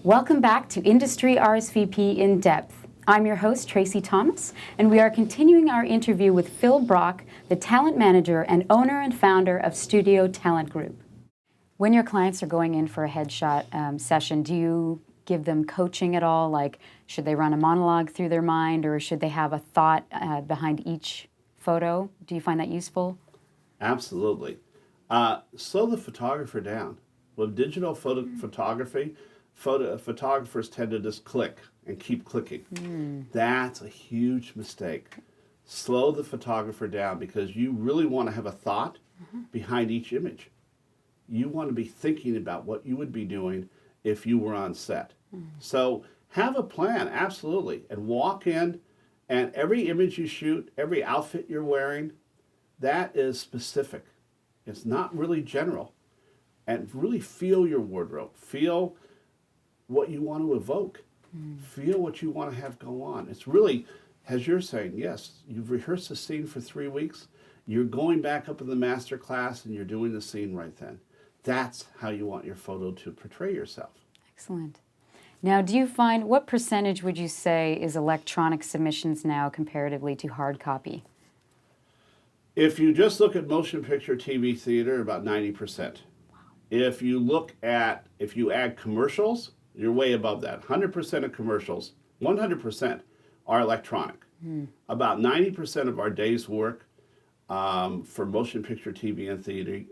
Welcome back to Industry RSVP In Depth. I'm your host, Tracy Thomas, and we are continuing our interview with Phil Brock, the talent manager and owner and founder of Studio Talent Group. When your clients are going in for a headshot session, do you give them coaching at all? Like, should they run a monologue through their mind, or should they have a thought behind each photo? Do you find that useful? Absolutely. Slow the photographer down. With digital photography, photographers tend to just click and keep clicking. That's a huge mistake. Slow the photographer down, because you really want to have a thought behind each image. You want to be thinking about what you would be doing if you were on set. So have a plan, absolutely, and walk in, and every image you shoot, every outfit you're wearing, that is specific. It's not really general. And really feel your wardrobe. Feel what you want to evoke. Feel what you want to have go on. It's really, as you're saying, yes, you've rehearsed a scene for 3 weeks. You're going back up in the master class and you're doing the scene right then. That's how you want your photo to portray yourself. Excellent. Now, do you find, what percentage would you say is electronic submissions now comparatively to hard copy? If you just look at motion picture, TV, theater, about 90%. If you look at, if you add commercials, you're way above that. 100% of commercials, 100% are electronic. About 90% of our day's work for motion picture, TV, and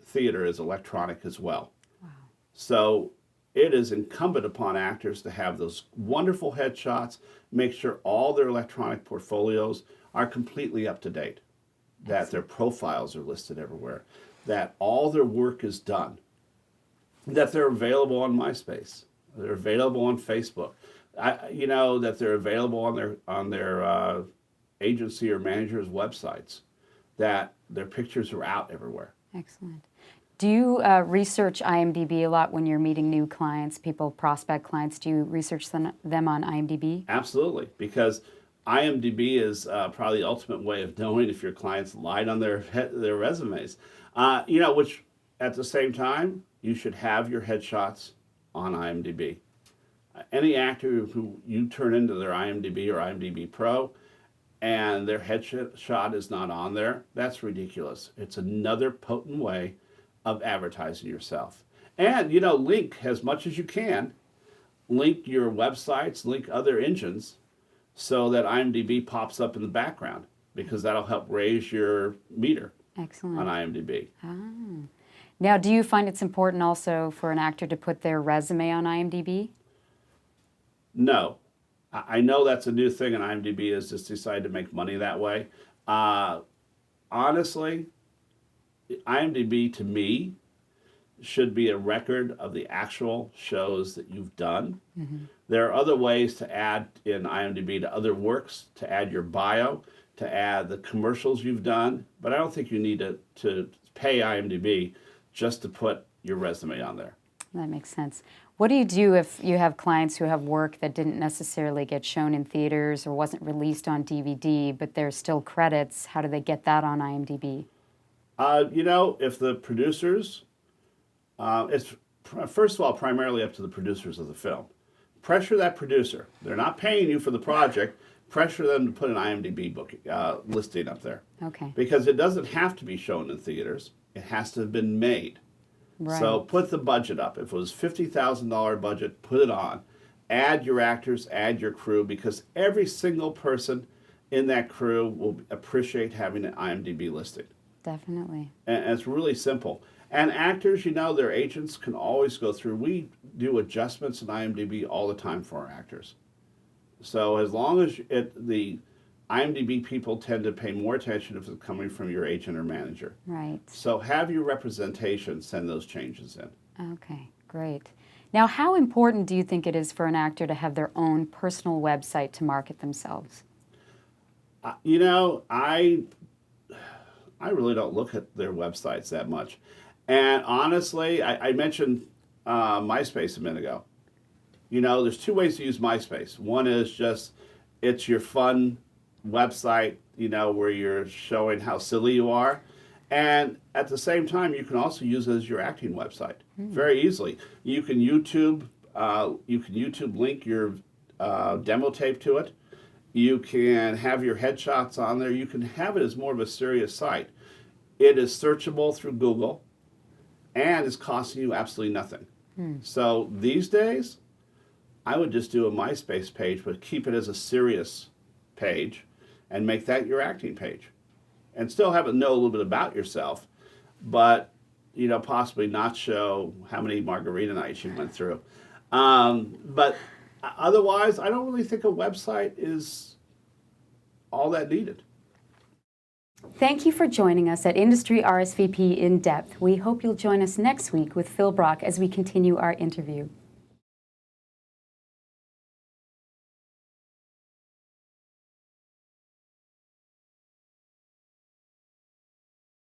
theater is electronic as well. Wow. So it is incumbent upon actors to have those wonderful headshots, make sure all their electronic portfolios are completely up to date, that their profiles are listed everywhere, that all their work is done, that they're available on MySpace, they're available on Facebook, that they're available on their agency or manager's websites, that their pictures are out everywhere. Excellent. Do you research IMDb a lot when you're meeting new clients, prospect clients? Do you research them on IMDb? Absolutely, because IMDb is probably the ultimate way of knowing if your clients lied on their resumes. Which at the same time, you should have your headshots on IMDb. Any actor who you turn into their IMDb or IMDb Pro and their headshot is not on there, that's ridiculous. It's another potent way of advertising yourself. And, link as much as you can. Link your websites, link other engines so that IMDb pops up in the background, because that'll help raise your meter. Excellent. On IMDb. Ah. Now, do you find it's important also for an actor to put their resume on IMDb? No. I know that's a new thing, and IMDb has just decided to make money that way. Honestly, IMDb to me should be a record of the actual shows that you've done. There are other ways to add in IMDb to other works, to add your bio, to add the commercials you've done, but I don't think you need to pay IMDb just to put your resume on there. That makes sense. What do you do if you have clients who have work that didn't necessarily get shown in theaters or wasn't released on DVD, but there's still credits? How do they get that on IMDb? If the producers, it's first of all primarily up to the producers of the film. Pressure that producer. They're not paying you for the project. Pressure them to put an IMDb listing up there. Okay. Because it doesn't have to be shown in theaters. It has to have been made. Right. So put the budget up. If it was $50,000 budget, put it on. Add your actors, add your crew, because every single person in that crew will appreciate having an IMDb listing. Definitely. And it's really simple. And actors, their agents can always go through. We do adjustments in IMDb all the time for our actors. So as long as the IMDb people tend to pay more attention if it's coming from your agent or manager. Right. So have your representation send those changes in. Okay, great. Now, how important do you think it is for an actor to have their own personal website to market themselves? I really don't look at their websites that much. And honestly, I mentioned MySpace a minute ago. There's two ways to use MySpace. One is just, it's your fun website, where you're showing how silly you are. And at the same time, you can also use it as your acting website very easily. You can YouTube You can YouTube link your demo tape to it. You can have your headshots on there. You can have it as more of a serious site. It is searchable through Google and is costing you absolutely nothing. So these days, I would just do a MySpace page, but keep it as a serious page and make that your acting page. And still have it know a little bit about yourself, but possibly not show how many margarita nights you went through. But otherwise, I don't really think a website is all that needed. Thank you for joining us at Industry RSVP In Depth. We hope you'll join us next week with Phil Brock as we continue our interview.